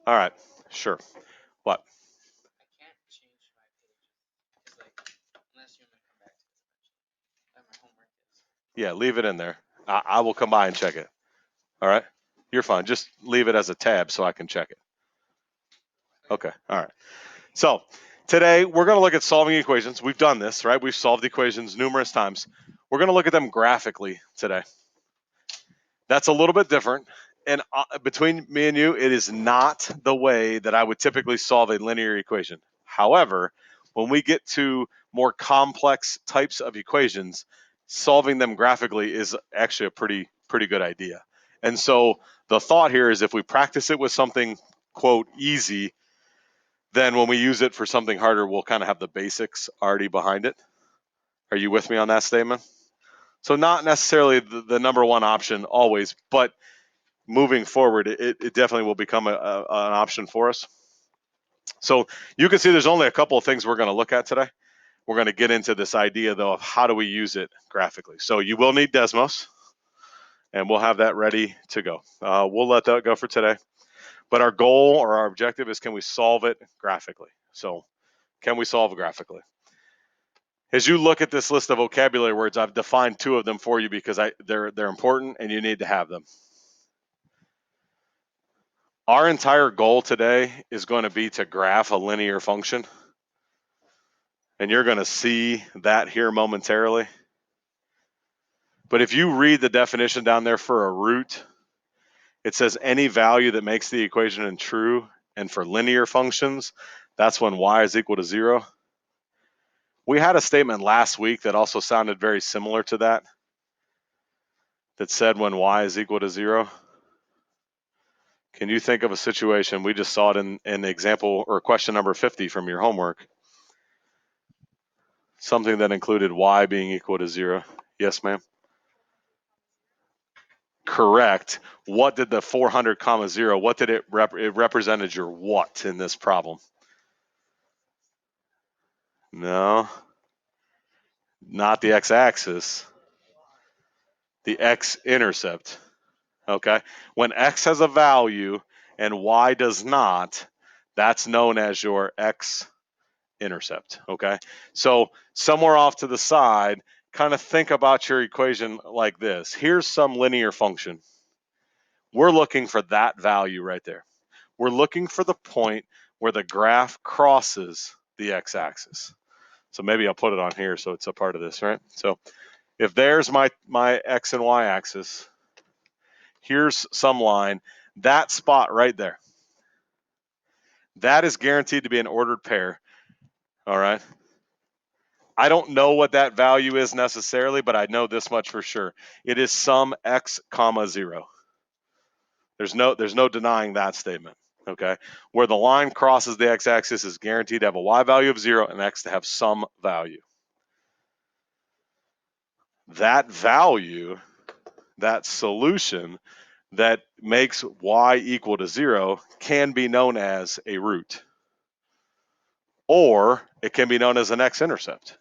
All right, sure. What? I can't change my pages. It's like, unless you want to come back to this eventually. That my homework is. Yeah, leave it in there. I will come by and check it. All right? You're fine. Just leave it as a tab so I can check it. Okay. All right. So today we're going to look at solving equations. We've done this, right? We've solved equations numerous times. We're going to look at them graphically today. That's a little bit different. And between me and you, it is not the way that I would typically solve a linear equation. However, when we get to more complex types of equations, solving them graphically is actually a pretty good idea. And so the thought here is if we practice it with something quote easy, then when we use it for something harder, we'll kind of have the basics already behind it. Are you with me on that statement? So not necessarily the number one option always, but moving forward, it definitely will become an option for us. So you can see there's only a couple of things we're going to look at today. We're going to get into this idea, though, of how do we use it graphically. So you will need Desmos, and we'll have that ready to go. We'll let that go for today. But our goal or our objective is, can we solve it graphically? So can we solve it graphically? As you look at this list of vocabulary words, I've defined two of them for you because they're important and you need to have them. Our entire goal today is going to be to graph a linear function. And you're going to see that here momentarily. But if you read the definition down there for a root, it says any value that makes the equation true. And for linear functions, that's when y is equal to 0. We had a statement last week that also sounded very similar to that said when y is equal to 0. Can you think of a situation? We just saw it in example or question number 50 from your homework. Something that included y being equal to 0. Yes, ma'am? Correct. What did the 400 comma 0, what did it represented your what in this problem? No, not the x-axis, the x-intercept. Okay. When x has a value and y does not, that's known as your x-intercept. Okay. So somewhere off to the side, kind of think about your equation like this. Here's some linear function. We're looking for that value right there. We're looking for the point where the graph crosses the x-axis. So maybe I'll put it on here so it's a part of this, right? So if there's my x and y axis, here's some line, that spot right there, that is guaranteed to be an ordered pair, all right? I don't know what that value is necessarily, but I know this much for sure. It is some x comma 0. There's no denying that statement. Okay, where the line crosses the x-axis is guaranteed to have a y value of 0 and x to have some value. That value, that solution that makes y equal to 0 can be known as a root, or it can be known as an x-intercept.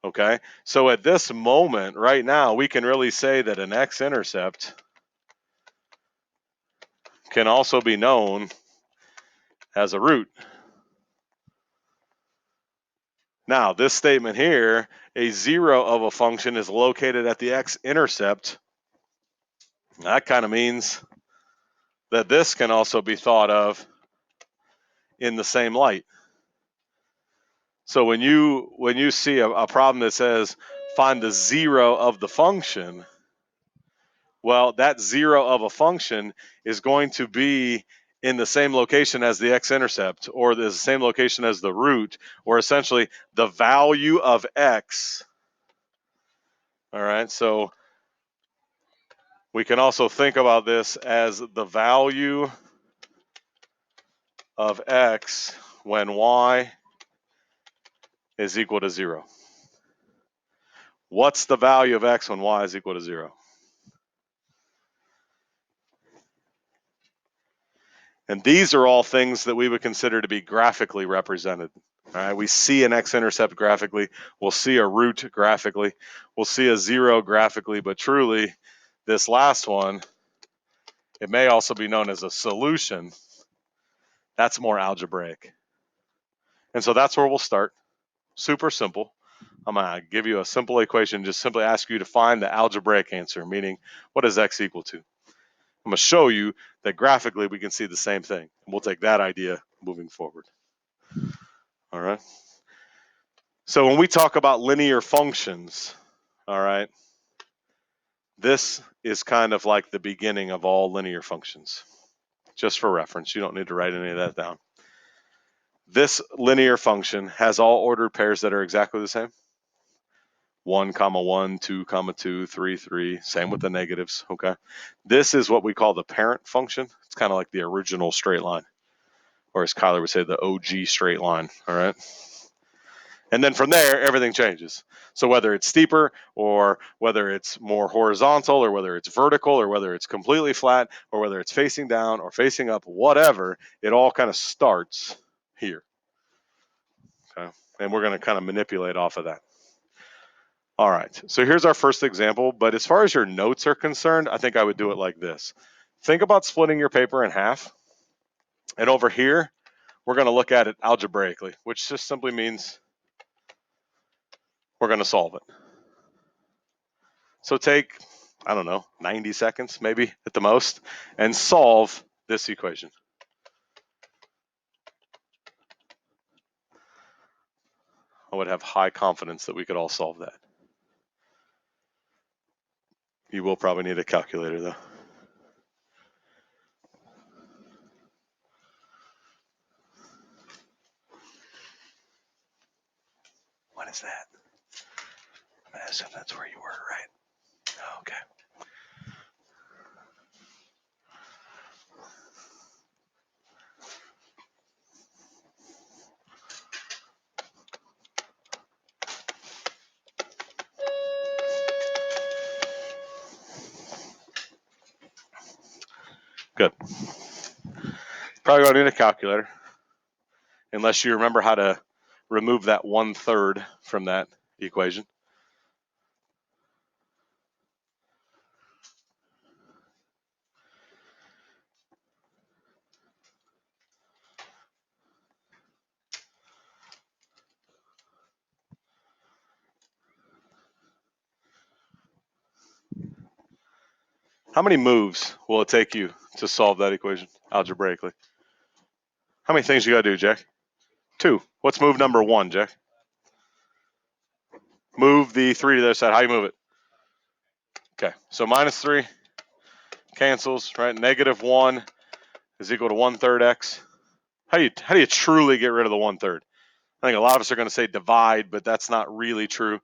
Okay, so at this moment right now, we can really say that an x-intercept can also be known as a root. Now, this statement here, a 0 of a function is located at the x-intercept. That kind of means that this can also be thought of in the same light. So when you see a problem that says find the 0 of the function, well, that 0 of a function is going to be in the same location as the x-intercept, or the same location as the root, or essentially the value of x. All right, so we can also think about this as the value of x when y is equal to 0. What's the value of x when y is equal to 0? And these are all things that we would consider to be graphically represented. All right, we see an x-intercept graphically, we'll see a root graphically, we'll see a 0 graphically, but truly, this last one, it may also be known as a solution That's more algebraic. And so that's where we'll start. Super simple. I'm going to give you a simple equation, just simply ask you to find the algebraic answer, meaning what is x equal to? I'm going to show you that graphically we can see the same thing. We'll take that idea moving forward. All right. So when we talk about linear functions, all right, this is kind of like the beginning of all linear functions. Just for reference, you don't need to write any of that down. This linear function has all ordered pairs that are exactly the same. 1, 1, 2, 2, 3, 3. Same with the negatives, okay? This is what we call the parent function. It's kind of like the original straight line, or as Kyler would say, the OG straight line, all right? And then from there, everything changes. So whether it's steeper or whether it's more horizontal or whether it's vertical or whether it's completely flat or whether it's facing down or facing up, whatever, it all kind of starts here, okay? And we're going to kind of manipulate off of that. All right, so here's our first example, but as far as your notes are concerned, I think I would do it like this. Think about splitting your paper in half, and over here, we're going to look at it algebraically, which just simply means we're going to solve it. So take, I don't know, 90 seconds maybe at the most, and solve this equation. I would have high confidence that we could all solve that. You will probably need a calculator though. What is that? I assume that's where you were, right? Okay. Good. Probably going to need a calculator, unless you remember how to remove that 1/3 from that equation. How many moves will it take you to solve that equation algebraically? How many things you got to do, Jack? 2. What's move number 1, Jack? Move the 3 to the other side. How you move it? Okay, so -3 cancels, right? -1 is equal to 1/3 x. How do you truly get rid of the 1/3? I think a lot of us are going to say divide, but that's not really true.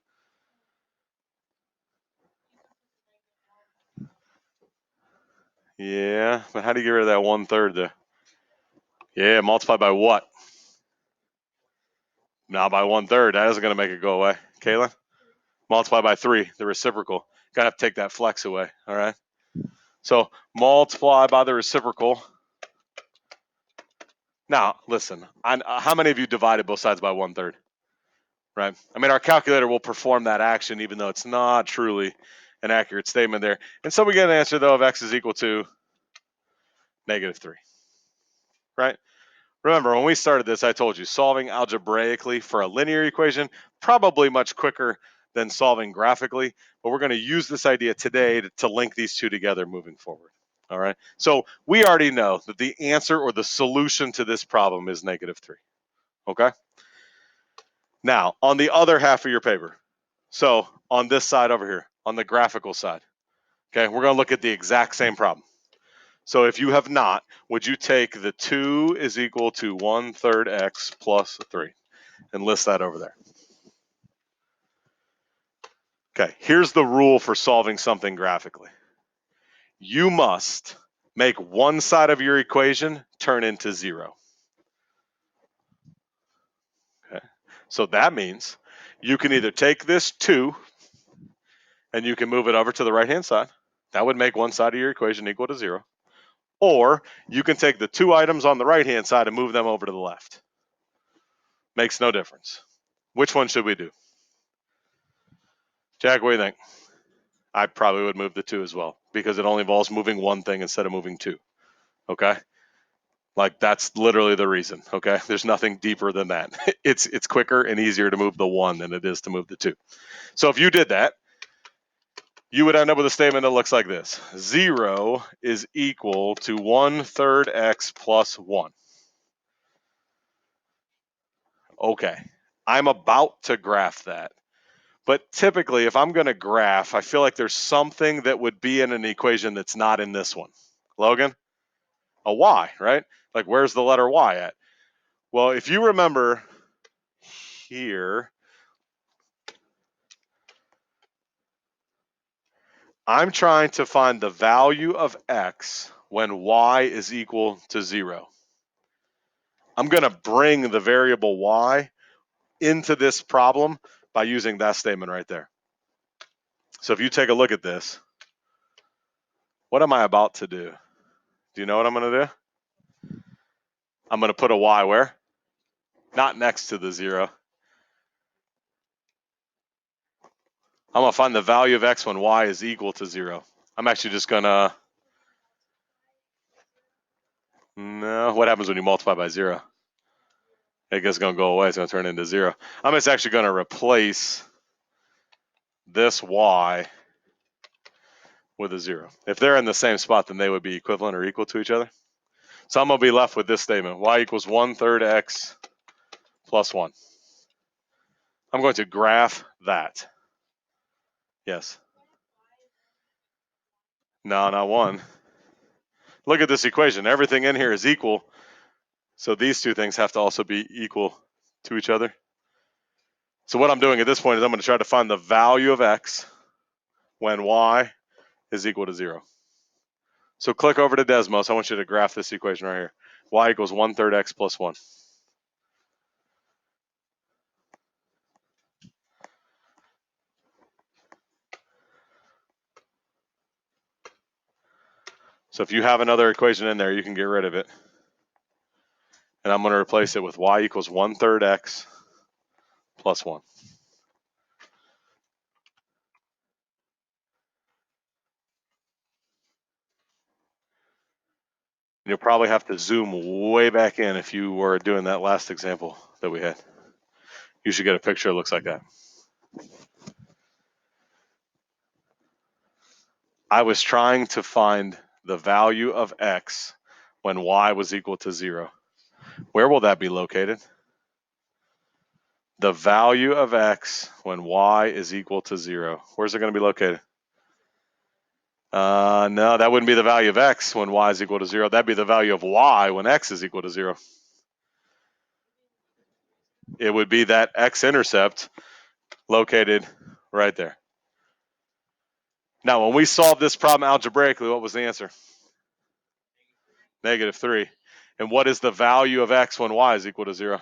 Yeah, but how do you get rid of that 1/3 there? Yeah, multiply by what? Not by 1/3. That isn't going to make it go away. Kaylin? Multiply by 3, the reciprocal. Got to have to take that flex away, all right? So multiply by the reciprocal. Now, listen, how many of you divided both sides by 1/3? Right? I mean, our calculator will perform that action even though it's not truly an accurate statement there. And so we get an answer, though, of x is equal to -3, right? Remember, when we started this, I told you solving algebraically for a linear equation, probably much quicker than solving graphically, but we're going to use this idea today to link these two together moving forward. All right, so we already know that the answer or the solution to this problem is -3. Okay, now on the other half of your paper, so on this side over here, on the graphical side, okay, we're going to look at the exact same problem. So if you have not, would you take the 2 is equal to 1/3 x plus 3 and list that over there? Okay, here's the rule for solving something graphically. You must make one side of your equation turn into 0. Okay, so that means you can either take this 2 and you can move it over to the right-hand side. That would make one side of your equation equal to 0. Or you can take the 2 items on the right-hand side and move them over to the left. Makes no difference. Which one should we do? Jack, what do you think? I probably would move the 2 as well because it only involves moving one thing instead of moving 2. Okay? Like that's literally the reason. Okay, there's nothing deeper than that. It's quicker and easier to move the 1 than it is to move the 2. So if you did that, you would end up with a statement that looks like this: 0 is equal to 1/3 x plus 1. Okay, I'm about to graph that. But typically, if I'm going to graph, I feel like there's something that would be in an equation that's not in this one. Logan? A y, right? Like, where's the letter y at? Well, if you remember here, I'm trying to find the value of x when y is equal to 0. I'm going to bring the variable y into this problem by using that statement right there. So if you take a look at this, what am I about to do? Do you know what I'm going to do? I'm going to put a y where? Not next to the 0. I'm going to find the value of x when y is equal to 0. I'm actually just going to, no, what happens when you multiply by 0? It's going to go away. It's going to turn into 0. I'm just actually going to replace this y with a 0. If they're in the same spot, then they would be equivalent or equal to each other. So I'm going to be left with this statement: y equals 1/3 x plus 1. I'm going to graph that. Yes. No, not 1. Look at this equation. Everything in here is equal. So these two things have to also be equal to each other. So what I'm doing at this point is I'm going to try to find the value of x when y is equal to 0. So click over to Desmos. I want you to graph this equation right here. Y equals 1/3 x plus 1. So if you have another equation in there, you can get rid of it. And I'm going to replace it with y equals 1/3 x plus 1. You'll probably have to zoom way back in if you were doing that last example that we had. You should get a picture that looks like that. I was trying to find the value of x when y was equal to 0. Where will that be located? The value of x when y is equal to 0. Where's it going to be located? No, that wouldn't be the value of x when y is equal to 0. That'd be the value of y when x is equal to 0. It would be that x-intercept located right there. Now, when we solved this problem algebraically, what was the answer? -3. And what is the value of x when y is equal to 0?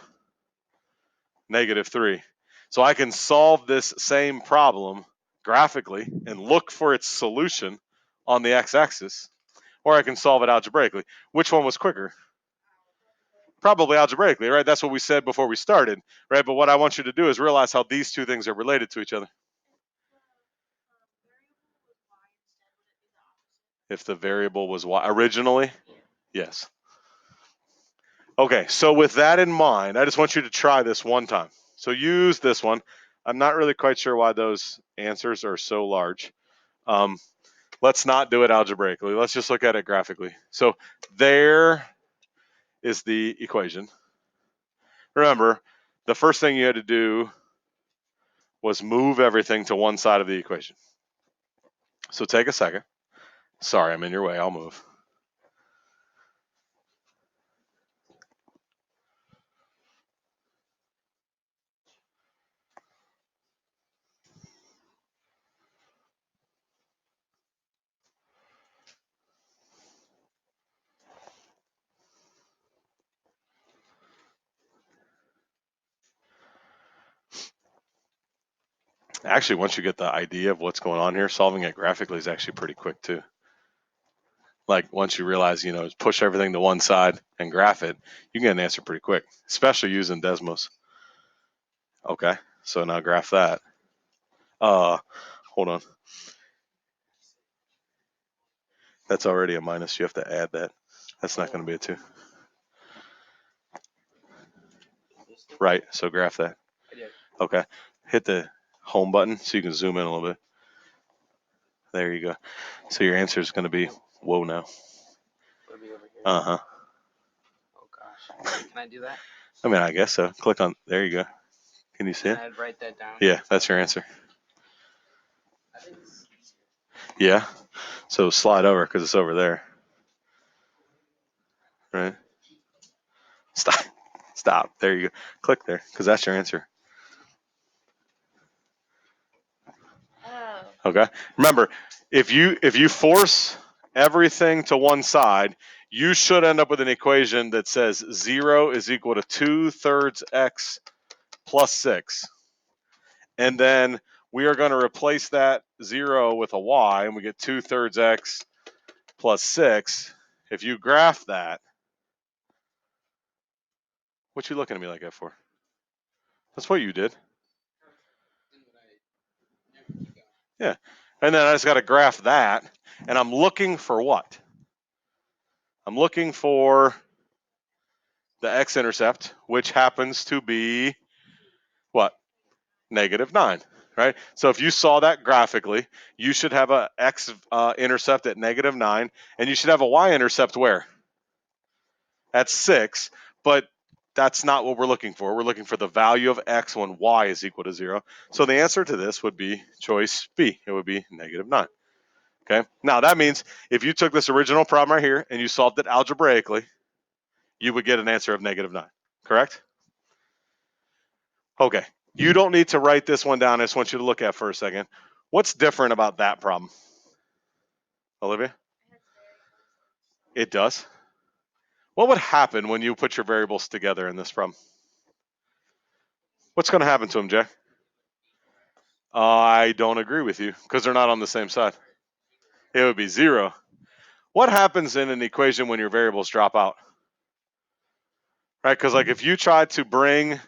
-3. So I can solve this same problem graphically and look for its solution on the x-axis, or I can solve it algebraically. Which one was quicker? Probably algebraically, right? That's what we said before we started, right? But what I want you to do is realize how these two things are related to each other. If the variable was y originally, yes. Okay, so with that in mind, I just want you to try this one time. So use this one. I'm not really quite sure why those answers are so large. Let's not do it algebraically. Let's just look at it graphically. So there is the equation. Remember, the first thing you had to do was move everything to one side of the equation. So take a second. Sorry, I'm in your way. I'll move. Actually, once you get the idea of what's going on here, solving it graphically is actually pretty quick too. Like once you realize, push everything to one side and graph it, you can get an answer pretty quick, especially using Desmos. Okay, so now graph that. Hold on. That's already a minus. You have to add that. That's not going to be a 2. Right. So graph that. I did. Okay. Hit the home button so you can zoom in a little bit. There you go. So your answer is going to be whoa now. Would it be over here? Uh-huh. Oh gosh. Can I do that? I mean, I guess so. Click on, there you go. Can you see And it? I'd write that down. Yeah, that's your answer. I think this is easier. Yeah. So slide over because it's over there. Right. Stop. Stop. There you go. Click there because that's your answer. Oh. Okay. Remember, if you force everything to one side, you should end up with an equation that says 0 is equal to 2/3 x plus 6. And then we are going to replace that 0 with a y, and we get 2/3 x plus 6. If you graph that, what you looking at me like that for? That's what you did. Yeah. And then I just got to graph that, and I'm looking for what? I'm looking for the x-intercept, which happens to be what? -9, right? So if you saw that graphically, you should have a x-intercept at -9, and you should have a y-intercept where? At 6, but that's not what we're looking for. We're looking for the value of x when y is equal to 0. So the answer to this would be choice B. It would be -9. Okay. Now that means if you took this original problem right here and you solved it algebraically, you would get an answer of -9. Correct? Okay. You don't need to write this one down. I just want you to look at for a second. What's different about that problem? Olivia? It does. What would happen when you put your variables together in this problem? What's going to happen to them, Jack? I don't agree with you because they're not on the same side. It would be 0. What happens in an equation when your variables drop out? Right? Because like if you try to bring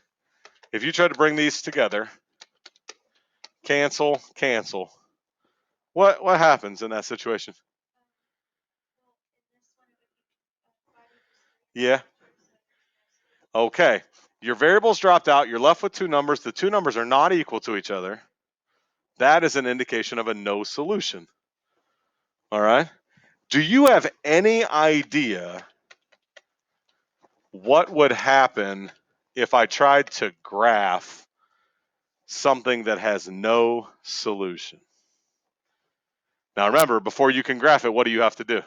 these together, cancel, cancel. What happens in that situation? Yeah. Okay. Your variables dropped out. You're left with two numbers. The two numbers are not equal to each other. That is an indication of a no solution. All right. Do you have any idea what would happen if I tried to graph something that has no solution? Now remember, before you can graph it, what do you have to do?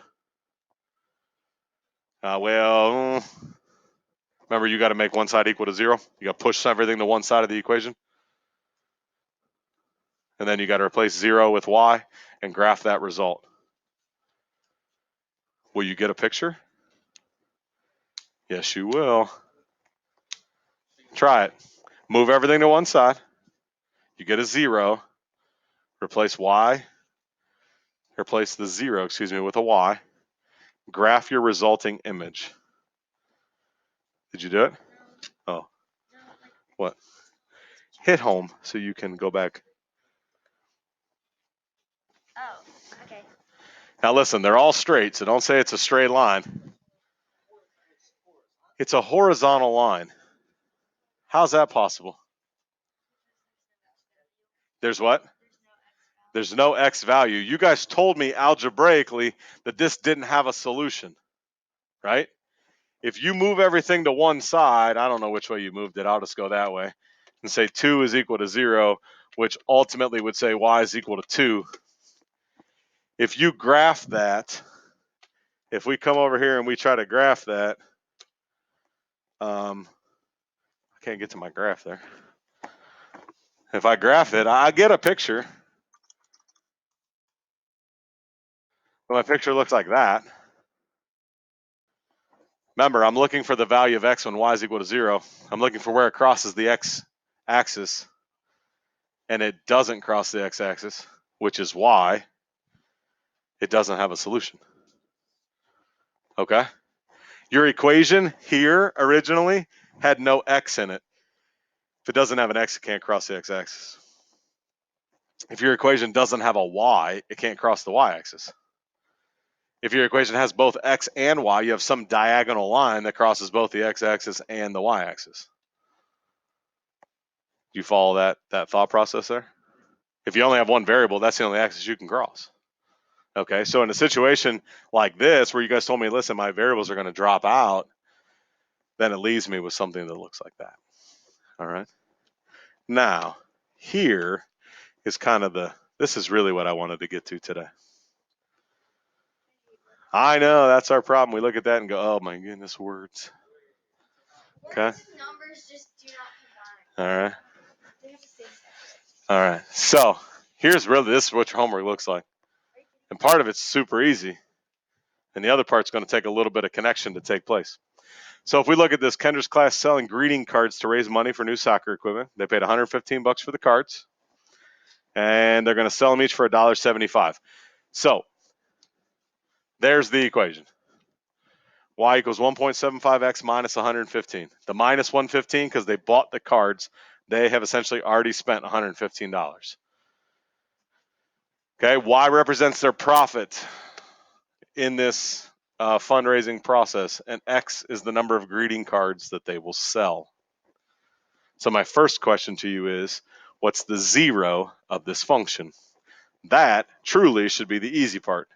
Remember you got to make one side equal to 0. You got to push everything to one side of the equation. And then you got to replace 0 with y and graph that result. Will you get a picture? Yes, you will. Try it. Move everything to one side. You get a 0. Replace the 0, with a y. Graph your resulting image. Did you do it? Oh. What? Hit home so you can go back. Oh, okay. Now listen, they're all straight, so don't say it's a straight line. It's a horizontal line. How's that possible? There's what? There's no x value. You guys told me algebraically that this didn't have a solution, right? If you move everything to one side, I don't know which way you moved it. I'll just go that way and say 2 is equal to 0, which ultimately would say y is equal to 2. If you graph that, if we come over here and we try to graph that, I can't get to my graph there. If I graph it, I get a picture. My picture looks like that. Remember, I'm looking for the value of x when y is equal to 0. I'm looking for where it crosses the x-axis, and it doesn't cross the x-axis, which is why it doesn't have a solution. Okay? Your equation here originally had no x in it. If it doesn't have an x, it can't cross the x-axis. If your equation doesn't have a y, it can't cross the y-axis. If your equation has both x and y, you have some diagonal line that crosses both the x-axis and the y-axis. Do you follow that thought process there? If you only have one variable, that's the only axis you can cross. Okay, so in a situation like this, where you guys told me, listen, my variables are going to drop out, then it leaves me with something that looks like that. All right. Now, here is kind of this is really what I wanted to get to today. I know, that's our problem. We look at that and go, oh my goodness, words. Okay. Numbers just do not combine. All right. They have the same steps. All right. So this is what your homework looks like. And part of it's super easy. And the other part's going to take a little bit of connection to take place. So if we look at this, Kendra's class selling greeting cards to raise money for new soccer equipment. They paid $115 for the cards. And they're going to sell them each for $1.75. So there's the equation. Y equals 1.75x minus 115. The minus 115, because they bought the cards, they have essentially already spent $115. Okay, Y represents their profit in this fundraising process, and X is the number of greeting cards that they will sell. So my first question to you is, what's the zero of this function? That truly should be the easy part.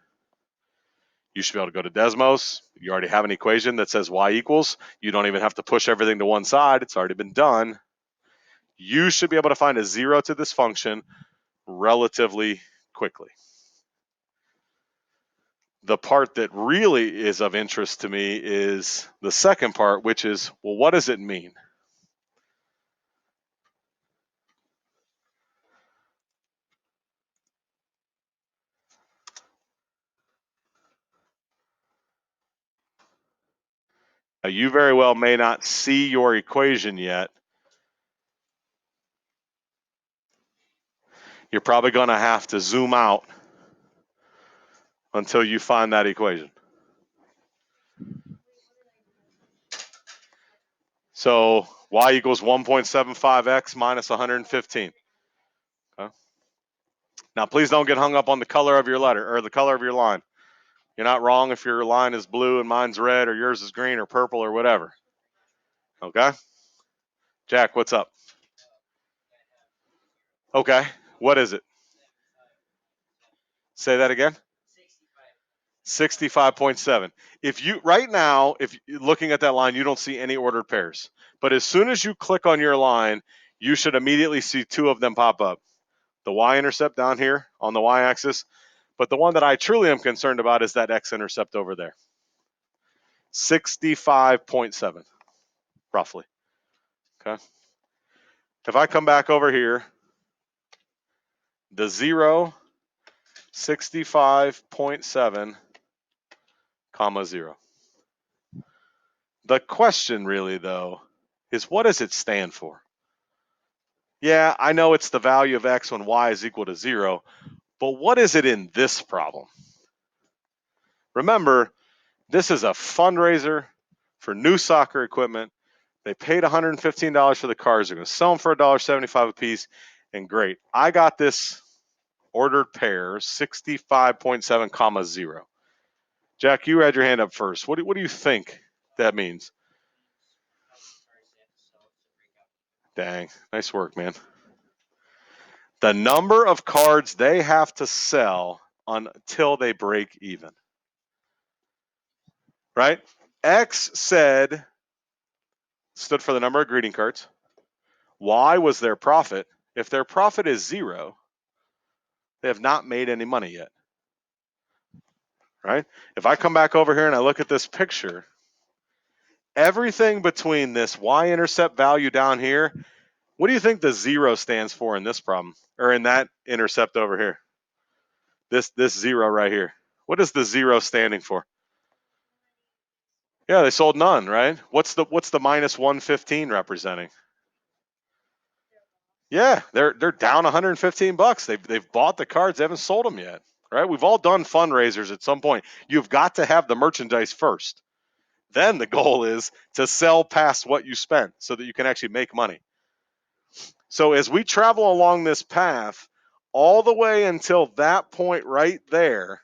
You should be able to go to Desmos. You already have an equation that says Y equals. You don't even have to push everything to one side. It's already been done. You should be able to find a zero to this function relatively quickly. The part that really is of interest to me is the second part, which is, well, what does it mean? Now, you very well may not see your equation yet. You're probably going to have to zoom out until you find that equation. So Y equals 1.75x minus 115. Okay. Now, please don't get hung up on the color of your letter or the color of your line. You're not wrong if your line is blue and mine's red or yours is green or purple or whatever. Okay? Jack, what's up? Okay. What is it? Say that again. 65.7. If you right now, if you're looking at that line, you don't see any ordered pairs. But as soon as you click on your line, you should immediately see two of them pop up. The y-intercept down here on the y-axis, but the one that I truly am concerned about is that x-intercept over there. 65.7, roughly. Okay. If I come back over here, the 0, 65.7, comma 0. The question really, though, is what does it stand for? Yeah, I know it's the value of x when y is equal to 0, but what is it in this problem? Remember, this is a fundraiser for new soccer equipment. They paid $115 for the cards. They're going to sell them for $1.75 a piece, and great. I got this ordered pair, 65.7, comma 0. Jack, you had your hand up first. What do you think that means? Dang, nice work, man. The number of cards they have to sell until they break even. Right? X stood for the number of greeting cards. Y was their profit. If their profit is 0, they have not made any money yet. Right? If I come back over here and I look at this picture, everything between this y-intercept value down here, what do you think the 0 stands for in this problem, or in that intercept over here? This 0 right here. What is the 0 standing for? Yeah, they sold none, right? What's the minus 115 representing? Yeah, they're down 115 bucks. They've bought the cards, they haven't sold them yet, right? We've all done fundraisers at some point. You've got to have the merchandise first. Then the goal is to sell past what you spent so that you can actually make money. So as we travel along this path, all the way until that point right there,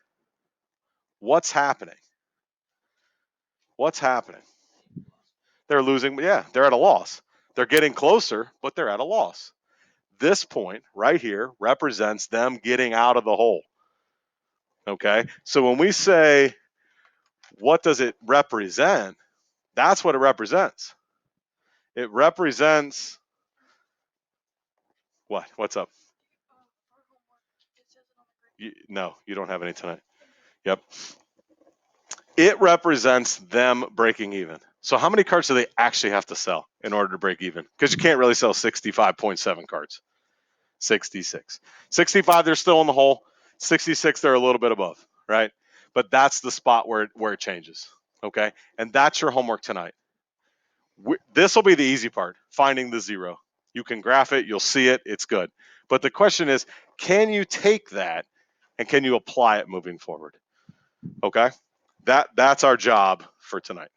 what's happening? What's happening? They're losing. Yeah, they're at a loss. They're getting closer, but they're at a loss. This point right here represents them getting out of the hole. Okay, so when we say, what does it represent? That's what it represents. It represents what? What's up? No, you don't have any tonight. Yep. It represents them breaking even. So how many cards do they actually have to sell in order to break even? Because you can't really sell 65.7 cards. 66. 65, they're still in the hole. 66, they're a little bit above, right? But that's the spot where it changes. Okay? And that's your homework tonight. This will be the easy part, finding the zero. You can graph it, you'll see it, it's good. But the question is, can you take that and can you apply it moving forward? Okay? That's our job for tonight.